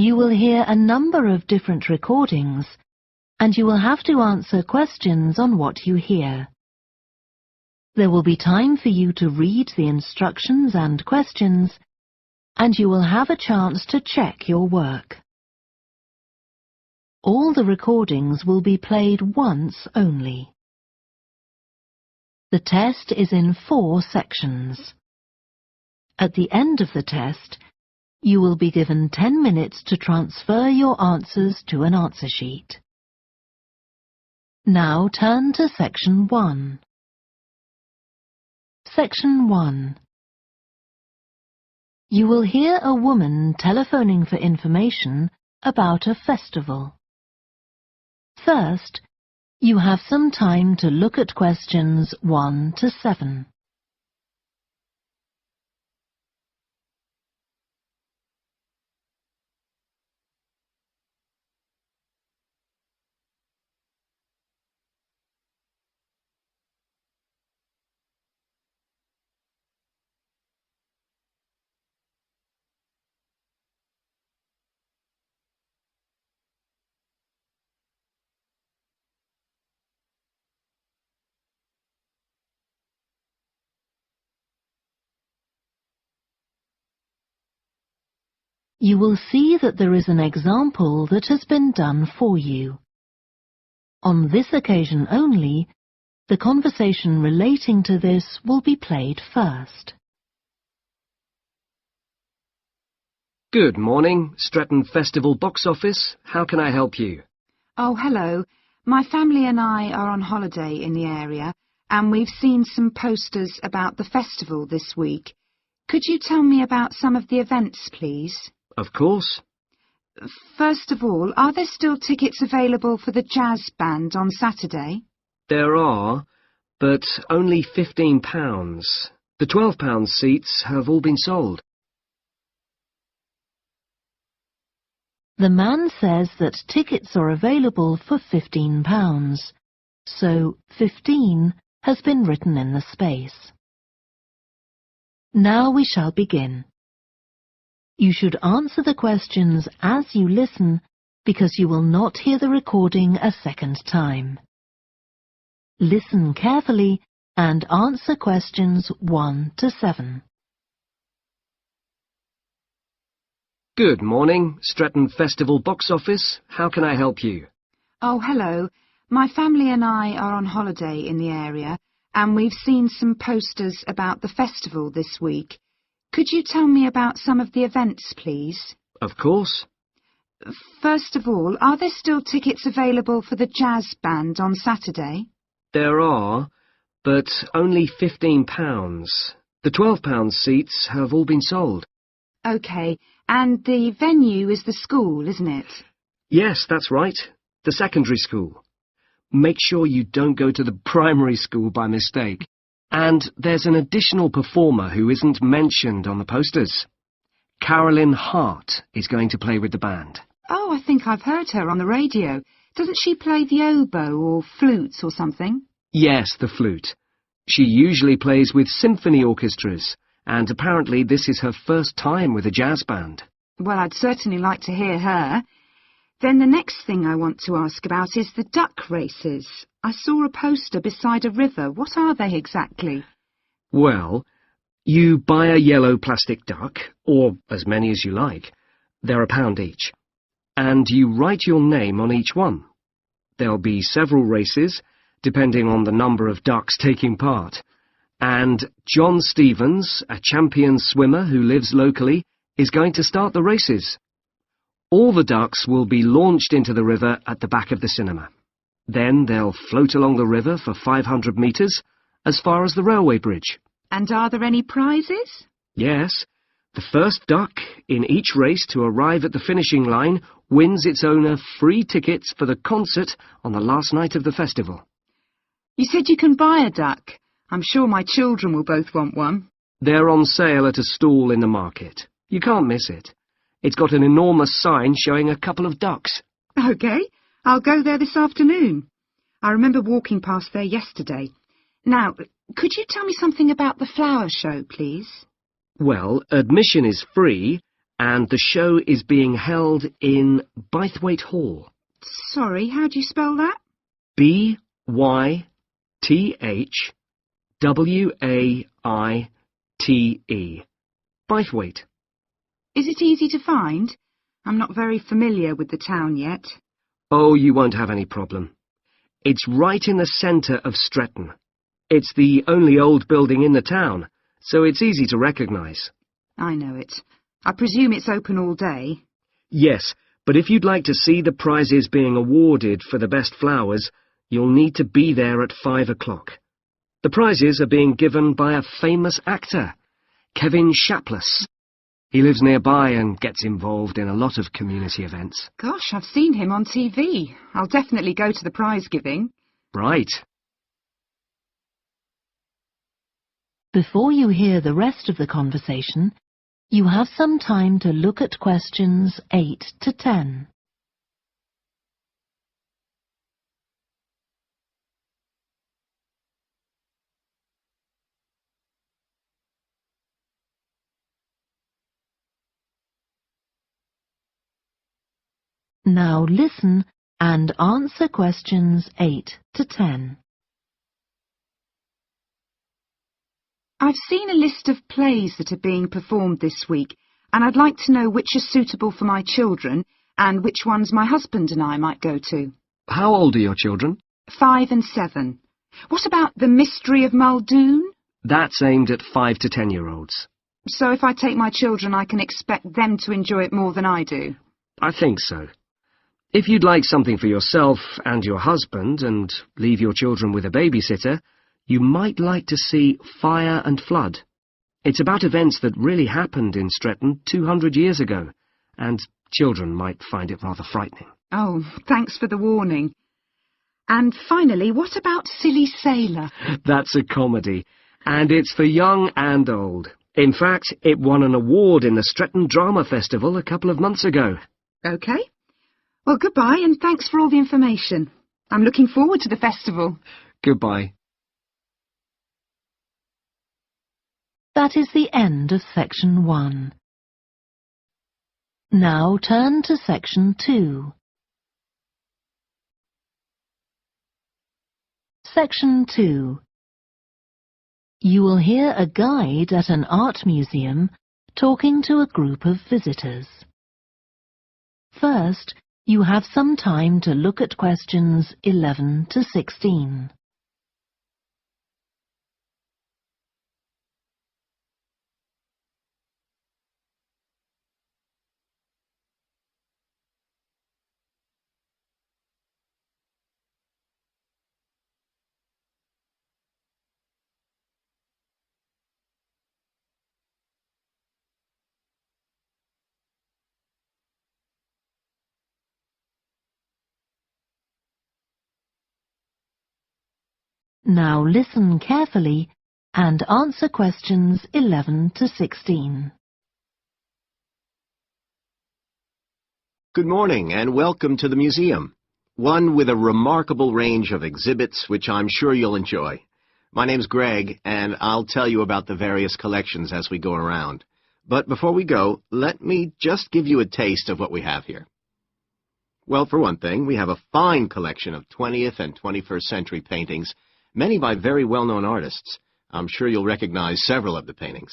You will hear a number of different recordings, and you will have to answer questions on what you hear. There will be time for you to read the instructions and questions, and you will have a chance to check your work. All the recordings will be played once only. The test is in 4 sections. At the end of the test, you will be given 10 minutes to transfer your answers to an answer sheet. Now turn to Section 1. Section 1. You will hear a woman telephoning for information about a festival. First, you have some time to look at questions 1 to 7. You will see that there is an example that has been done for you. On this occasion only, the conversation relating to this will be played first. Good morning, Stretton Festival box office. How can I help you? Oh, hello. My family and I are on holiday in the area, and we've seen some posters about the festival this week. Could you tell me about some of the events, please? Of course. First of all, are there still tickets available for the jazz band on Saturday? There are, but only £15. The £12 seats have all been sold. The man says that tickets are available for £15, so 15 has been written in the space. Now we shall begin. You should answer the questions as you listen, because you will not hear the recording a second time. Listen carefully and answer questions 1 to 7. Good morning, Stretton Festival box office. How can I help you? Oh, hello. My family and I are on holiday in the area, and we've seen some posters about the festival this week. Could you tell me about some of the events, please? Of course. First of all, are there still tickets available for the jazz band on Saturday? There are, but only £15. The £12 seats have all been sold. OK, and the venue is the school, isn't it? Yes, that's right. The secondary school. Make sure you don't go to the primary school by mistake. And there's an additional performer who isn't mentioned on the posters. Carolyn Hart is going to play with the band. Oh, I think I've heard her on the radio. Doesn't she play the oboe or flute or something? Yes, the flute. She usually plays with symphony orchestras, and apparently this is her first time with a jazz band. Well, I'd certainly like to hear her. Then the next thing I want to ask about is the duck races. I saw a poster beside a river. What are they exactly? Well, you buy a yellow plastic duck, or as many as you like. They're £1 each. And you write your name on each one. There'll be several races, depending on the number of ducks taking part. And John Stevens, a champion swimmer who lives locally, is going to start the races. All the ducks will be launched into the river at the back of the cinema. Then they'll float along the river for 500 metres, as far as the railway bridge. And are there any prizes? Yes. The first duck in each race to arrive at the finishing line wins its owner free tickets for the concert on the last night of the festival. You said you can buy a duck. I'm sure my children will both want one. They're on sale at a stall in the market. You can't miss it. It's got an enormous sign showing a couple of ducks. OK, I'll go there this afternoon. I remember walking past there yesterday. Now, could you tell me something about the flower show, please? Well, admission is free, and the show is being held in Bythwaite Hall. Sorry, how do you spell that? B-Y-T-H-W-A-I-T-E. Bythwaite. Is it easy to find? I'm not very familiar with the town yet. Oh, you won't have any problem. It's right in the centre of Stretton. It's the only old building in the town, so it's easy to recognise. I know it. I presume it's open all day. Yes, but if you'd like to see the prizes being awarded for the best flowers, you'll need to be there at 5 o'clock. The prizes are being given by a famous actor, Kevin Shapless. He lives nearby and gets involved in a lot of community events. Gosh, I've seen him on TV. I'll definitely go to the prize giving. Right. Before you hear the rest of the conversation, you have some time to look at questions 8 to 10. Now listen and answer questions 8 to 10. I've seen a list of plays that are being performed this week, and I'd like to know which are suitable for my children and which ones my husband and I might go to. How old are your children? 5 and 7. What about The Mystery of Muldoon? That's aimed at 5 to 10-year-olds. So if I take my children, I can expect them to enjoy it more than I do? I think so. If you'd like something for yourself and your husband and leave your children with a babysitter, you might like to see Fire and Flood. It's about events that really happened in Stretton 200 years ago, and children might find it rather frightening. Oh, thanks for the warning. And finally, what about Silly Sailor? That's a comedy, and it's for young and old. In fact, it won an award in the Stretton Drama Festival a couple of months ago. OK. Well, goodbye, and thanks for all the information. I'm looking forward to the festival. Goodbye. That is the end of section 1. Now turn to section 2. Section 2. You will hear a guide at an art museum talking to a group of visitors. First, you have some time to look at questions 11 to 16. Now listen carefully and answer questions 11 to 16. Good morning and welcome to the museum, one with a remarkable range of exhibits which I'm sure you'll enjoy. My name's Greg and I'll tell you about the various collections as we go around. But before we go, let me just give you a taste of what we have here. Well, for one thing, we have a fine collection of 20th and 21st century paintings, many by very well-known artists. I'm sure you'll recognize several of the paintings.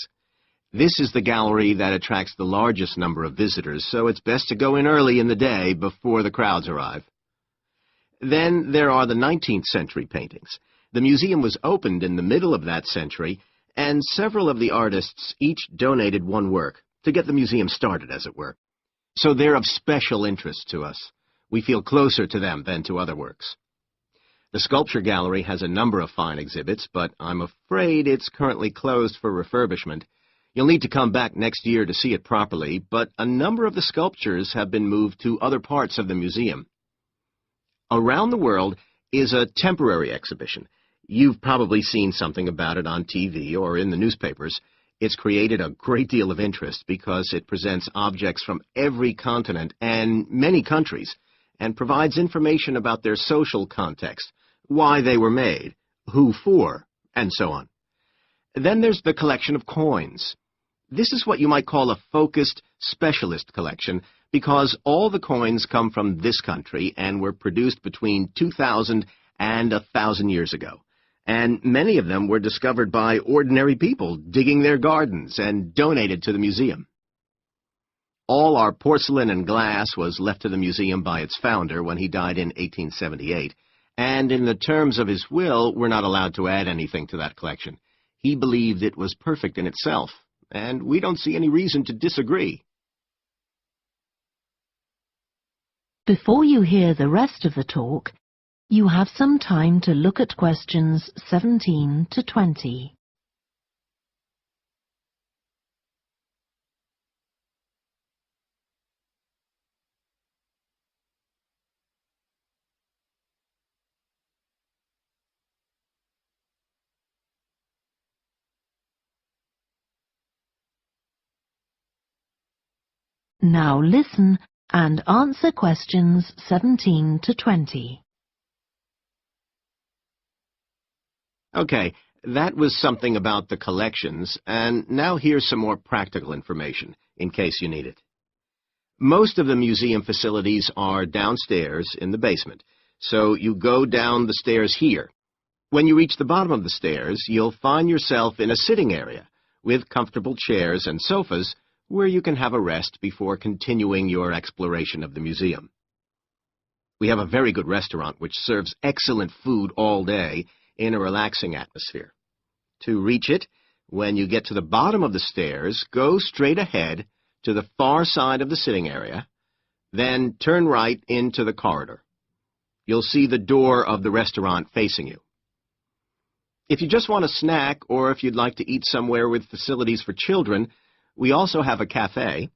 This is the gallery that attracts the largest number of visitors, so it's best to go in early in the day before the crowds arrive. Then there are the 19th century paintings. The museum was opened in the middle of that century, and several of the artists each donated one work to get the museum started, as it were. So they're of special interest to us. We feel closer to them than to other works. The sculpture gallery has a number of fine exhibits, but I'm afraid it's currently closed for refurbishment. You'll need to come back next year to see it properly, but a number of the sculptures have been moved to other parts of the museum. Around the World is a temporary exhibition. You've probably seen something about it on TV or in the newspapers. It's created a great deal of interest because it presents objects from every continent and many countries, and provides information about their social context, why they were made, who for, and so on. Then there's the collection of coins. This is what you might call a focused specialist collection because all the coins come from this country and were produced between 2,000 and 1,000 years ago. And many of them were discovered by ordinary people digging their gardens and donated to the museum. All our porcelain and glass was left to the museum by its founder when he died in 1878, and in the terms of his will, we're not allowed to add anything to that collection. He believed it was perfect in itself, and we don't see any reason to disagree. Before you hear the rest of the talk, you have some time to look at questions 17 to 20. Now listen and answer questions 17 to 20. Okay, that was something about the collections, and now here's some more practical information, in case you need it. Most of the museum facilities are downstairs in the basement, so you go down the stairs here. When you reach the bottom of the stairs, you'll find yourself in a sitting area with comfortable chairs and sofas where you can have a rest before continuing your exploration of the museum. We have a very good restaurant which serves excellent food all day in a relaxing atmosphere. To reach it, when you get to the bottom of the stairs, go straight ahead to the far side of the sitting area, then turn right into the corridor. You'll see the door of the restaurant facing you. If you just want a snack or if you'd like to eat somewhere with facilities for children, we also have a cafe.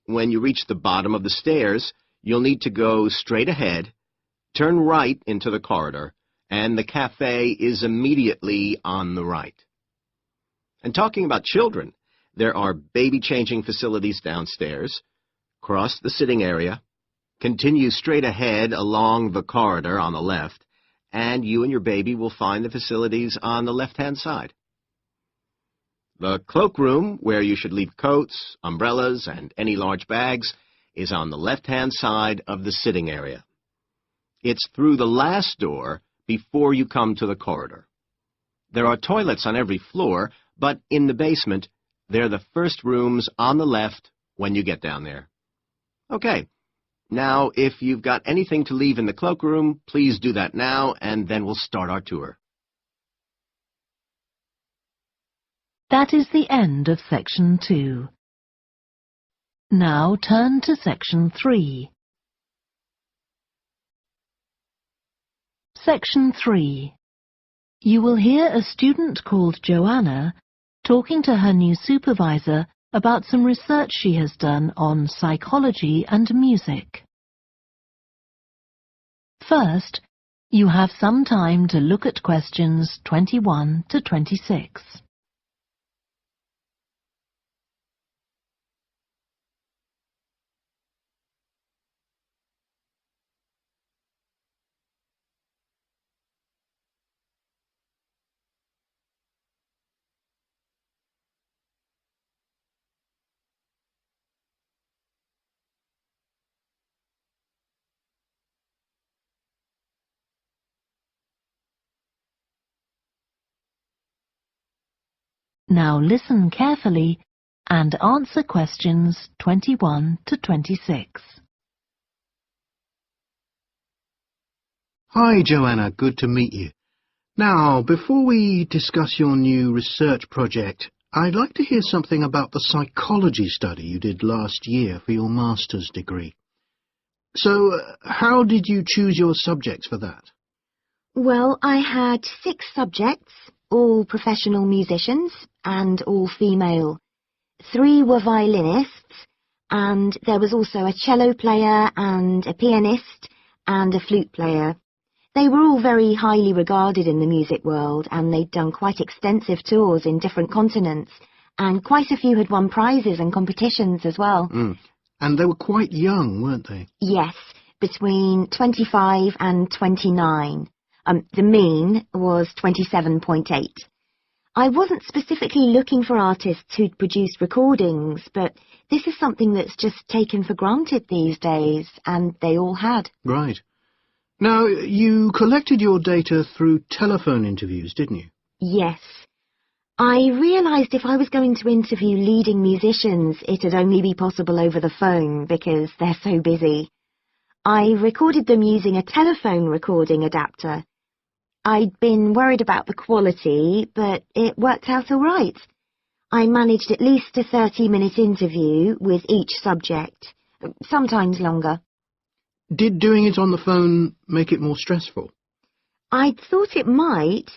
When you reach the bottom of the stairs, you'll need to go straight ahead, turn right into the corridor, and the cafe is immediately on the right. And talking about children, there are baby-changing facilities downstairs. Cross the sitting area, continue straight ahead along the corridor on the left, and you and your baby will find the facilities on the left-hand side. The cloakroom, where you should leave coats, umbrellas, and any large bags, is on the left-hand side of the sitting area. It's through the last door before you come to the corridor. There are toilets on every floor, but in the basement, they're the first rooms on the left when you get down there. Okay, now if you've got anything to leave in the cloakroom, please do that now, and then we'll start our tour. That is the end of section 2. Now turn to section 3. Section 3. You will hear a student called Joanna talking to her new supervisor about some research she has done on psychology and music. First, you have some time to look at questions 21 to 26. Now listen carefully and answer questions 21 to 26. Hi, Joanna. Good to meet you. Now, before we discuss your new research project, I'd like to hear something about the psychology study you did last year for your master's degree. So, how did you choose your subjects for that? Well, I had 6 subjects, all professional musicians and all female. 3 were violinists, and there was also a cello player and a pianist and a flute player. They were all very highly regarded in the music world, and they'd done quite extensive tours in different continents, and quite a few had won prizes and competitions as well. And they were quite young, weren't they? Yes, between 25 and 29. The mean was 27.8. I wasn't specifically looking for artists who'd produced recordings, but this is something that's just taken for granted these days, and they all had. Right. Now, you collected your data through telephone interviews, didn't you? Yes. I realised if I was going to interview leading musicians, it'd only be possible over the phone because they're so busy. I recorded them using a telephone recording adapter. I'd been worried about the quality, but it worked out all right. I managed at least a 30-minute interview with each subject, sometimes longer. Did doing it on the phone make it more stressful? I'd thought it might.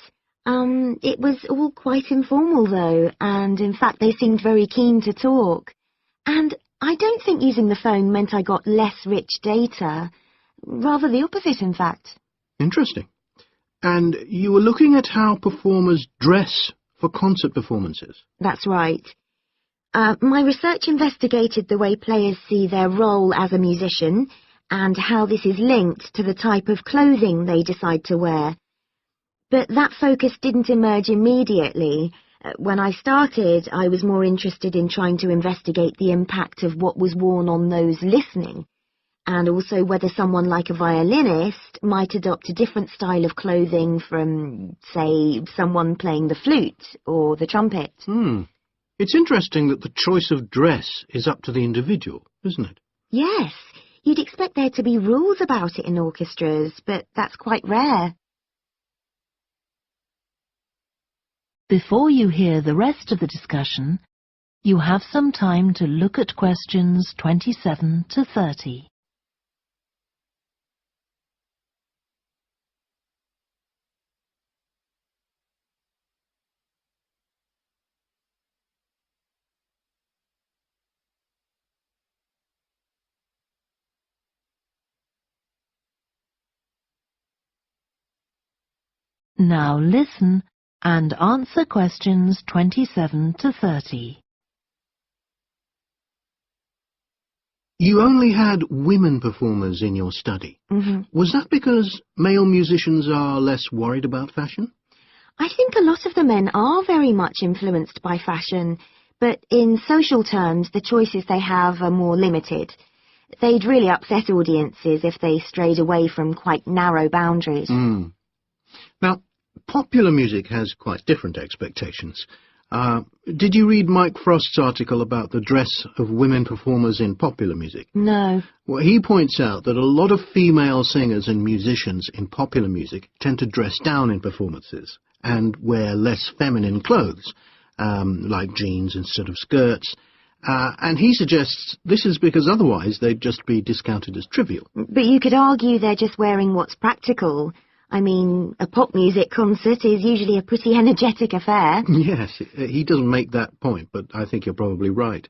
It was all quite informal, though, and in fact they seemed very keen to talk. And I don't think using the phone meant I got less rich data. Rather the opposite, in fact. Interesting. And you were looking at how performers dress for concert performances? That's right. My research investigated the way players see their role as a musician and how this is linked to the type of clothing they decide to wear. But that focus didn't emerge immediately. When I started, I was more interested in trying to investigate the impact of what was worn on those listening, and also whether someone like a violinist might adopt a different style of clothing from, say, someone playing the flute or the trumpet. It's interesting that the choice of dress is up to the individual, isn't it? Yes, you'd expect there to be rules about it in orchestras, but that's quite rare. Before you hear the rest of the discussion, you have some time to look at questions 27 to 30. Now listen and answer questions 27 to 30. You only had women performers in your study. Was that because male musicians are less worried about fashion? I think a lot of the men are very much influenced by fashion, but in social terms the choices they have are more limited. They'd really upset audiences if they strayed away from quite narrow boundaries. Now, popular music has quite different expectations. Did you read Mike Frost's article about the dress of women performers in popular music? No. Well, he points out that a lot of female singers and musicians in popular music tend to dress down in performances and wear less feminine clothes, like jeans instead of skirts. And he suggests this is because otherwise they'd just be discounted as trivial. But you could argue they're just wearing what's practical. I mean, a pop music concert is usually a pretty energetic affair. Yes, he doesn't make that point, but I think you're probably right.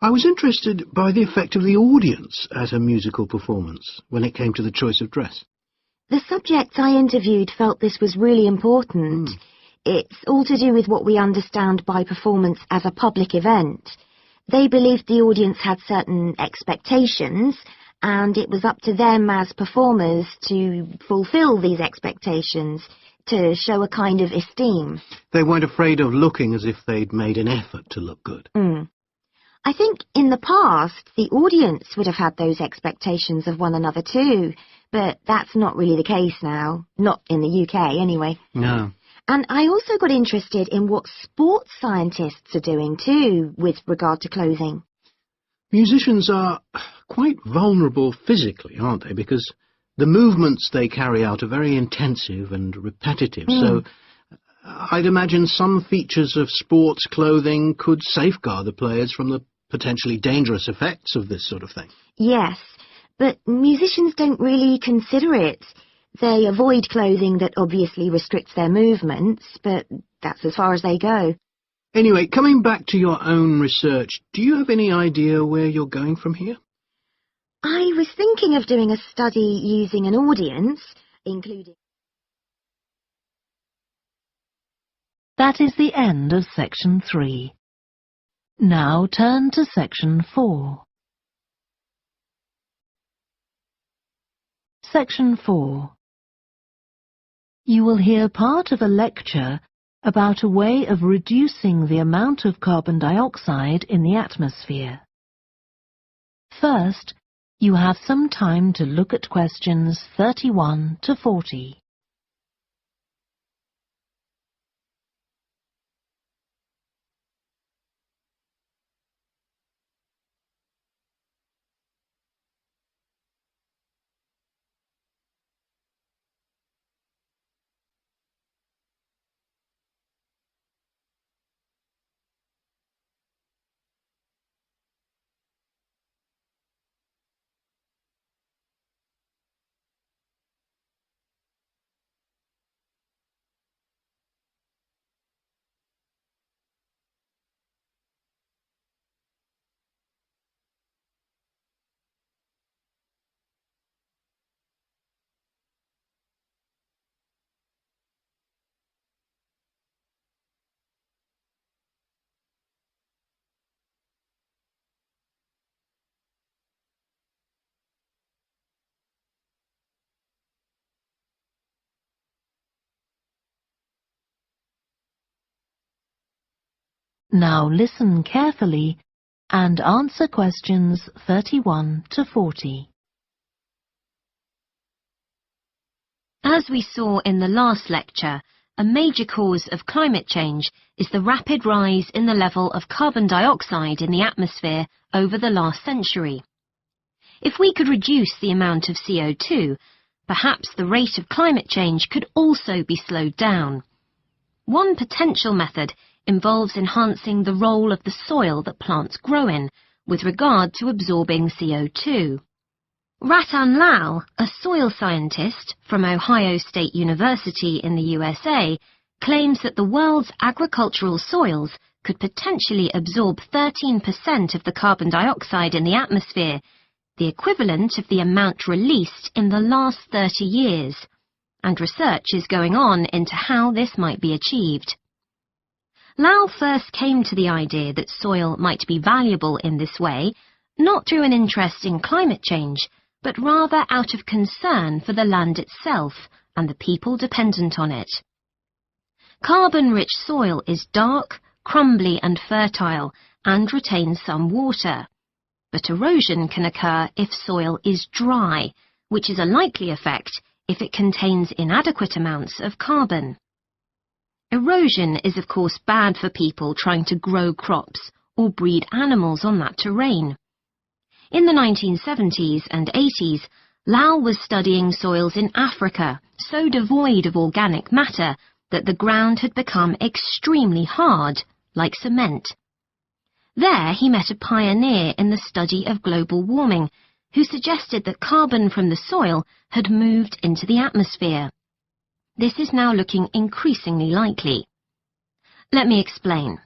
I was interested by the effect of the audience at a musical performance when it came to the choice of dress. The subjects I interviewed felt this was really important. It's all to do with what we understand by performance as a public event. They believed the audience had certain expectations, and it was up to them as performers to fulfill these expectations, to show a kind of esteem. They weren't afraid of looking as if they'd made an effort to look good. I think in the past the audience would have had those expectations of one another too, but that's not really the case now. Not in the UK, anyway. No. And I also got interested in what sports scientists are doing too, with regard to clothing. Musicians are quite vulnerable physically, aren't they? Because the movements they carry out are very intensive and repetitive, so I'd imagine some features of sports clothing could safeguard the players from the potentially dangerous effects of this sort of thing. Yes, but musicians don't really consider it. They avoid clothing that obviously restricts their movements, but that's as far as they go. Anyway, coming back to your own research, do you have any idea where you're going from here? I was thinking of doing a study using an audience, including... That is the end of section 3. Now turn to section 4. Section 4. You will hear part of a lecture about a way of reducing the amount of carbon dioxide in the atmosphere. First, you have some time to look at questions 31 to 40. Now listen carefully and answer questions 31 to 40. As we saw in the last lecture, a major cause of climate change is the rapid rise in the level of carbon dioxide in the atmosphere over the last century. If we could reduce the amount of CO2, perhaps the rate of climate change could also be slowed down. One potential method involves enhancing the role of the soil that plants grow in with regard to absorbing CO2. Ratan Lal, a soil scientist from Ohio State University in the USA, claims that the world's agricultural soils could potentially absorb 13% of the carbon dioxide in the atmosphere, the equivalent of the amount released in the last 30 years, and research is going on into how this might be achieved. Lal first came to the idea that soil might be valuable in this way, not through an interest in climate change, but rather out of concern for the land itself and the people dependent on it. Carbon-rich soil is dark, crumbly and fertile, and retains some water. But erosion can occur if soil is dry, which is a likely effect if it contains inadequate amounts of carbon. Erosion is of course bad for people trying to grow crops or breed animals on that terrain. In the 1970s and 80s, Lal was studying soils in Africa so devoid of organic matter that the ground had become extremely hard, like cement. There he met a pioneer in the study of global warming, who suggested that carbon from the soil had moved into the atmosphere. This is now looking increasingly likely. Let me explain.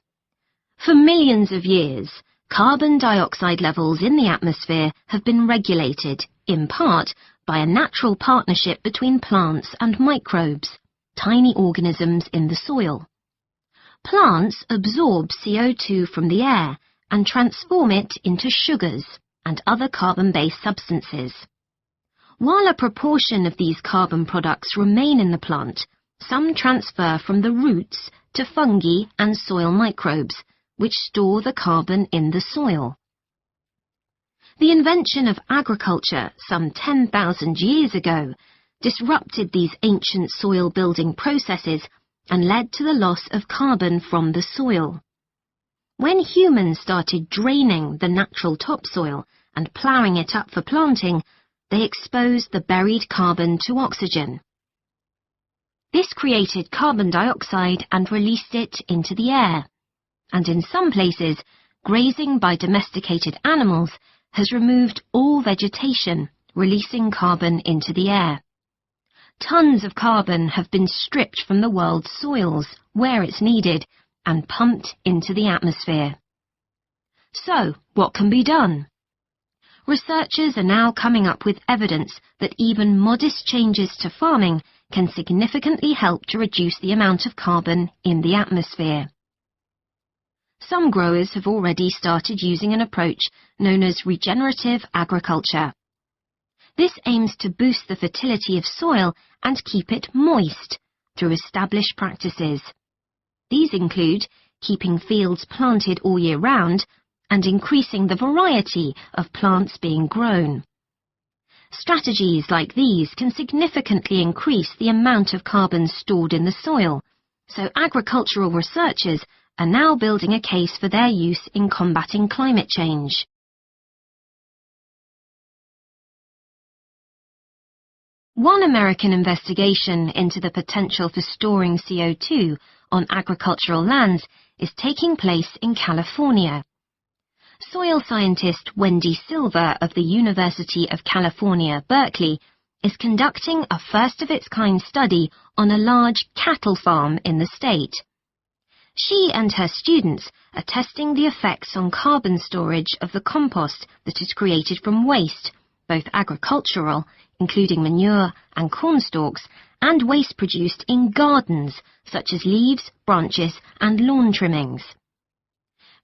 For millions of years, carbon dioxide levels in the atmosphere have been regulated, in part, by a natural partnership between plants and microbes, tiny organisms in the soil. Plants absorb CO2 from the air and transform it into sugars and other carbon-based substances. While a proportion of these carbon products remain in the plant, some transfer from the roots to fungi and soil microbes, which store the carbon in the soil. The invention of agriculture some 10,000 years ago disrupted these ancient soil-building processes and led to the loss of carbon from the soil. When humans started draining the natural topsoil and ploughing it up for planting, they exposed the buried carbon to oxygen. This created carbon dioxide and released it into the air, and in some places, grazing by domesticated animals has removed all vegetation, releasing carbon into the air. Tons of carbon have been stripped from the world's soils, where it's needed, and pumped into the atmosphere. So, what can be done? Researchers are now coming up with evidence that even modest changes to farming can significantly help to reduce the amount of carbon in the atmosphere. Some growers have already started using an approach known as regenerative agriculture. This aims to boost the fertility of soil and keep it moist through established practices. These include keeping fields planted all year round and increasing the variety of plants being grown. Strategies like these can significantly increase the amount of carbon stored in the soil, so agricultural researchers are now building a case for their use in combating climate change. One American investigation into the potential for storing CO2 on agricultural lands is taking place in California. Soil scientist Wendy Silver of the University of California, Berkeley, is conducting a first-of-its-kind study on a large cattle farm in the state. She and her students are testing the effects on carbon storage of the compost that is created from waste, both agricultural, including manure and corn stalks, and waste produced in gardens, such as leaves, branches and lawn trimmings.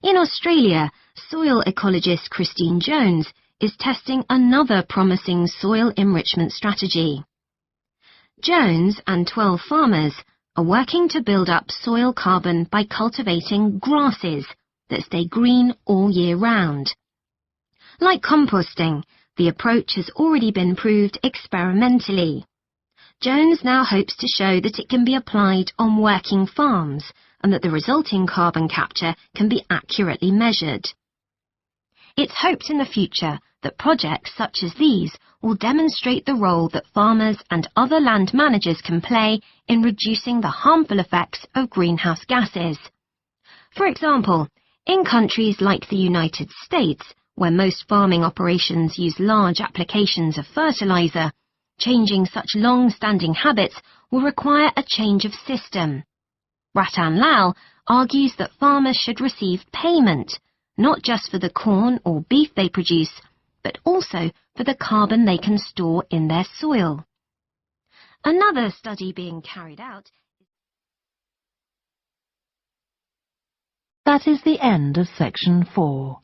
In Australia, soil ecologist Christine Jones is testing another promising soil enrichment strategy. Jones and 12 farmers are working to build up soil carbon by cultivating grasses that stay green all year round. Like composting, the approach has already been proved experimentally. Jones now hopes to show that it can be applied on working farms and that the resulting carbon capture can be accurately measured. It's hoped in the future that projects such as these will demonstrate the role that farmers and other land managers can play in reducing the harmful effects of greenhouse gases. For example, in countries like the United States, where most farming operations use large applications of fertilizer, changing such long-standing habits will require a change of system. Ratan Lal argues that farmers should receive payment, not just for the corn or beef they produce, but also for the carbon they can store in their soil. Another study being carried out. That is the end of section 4.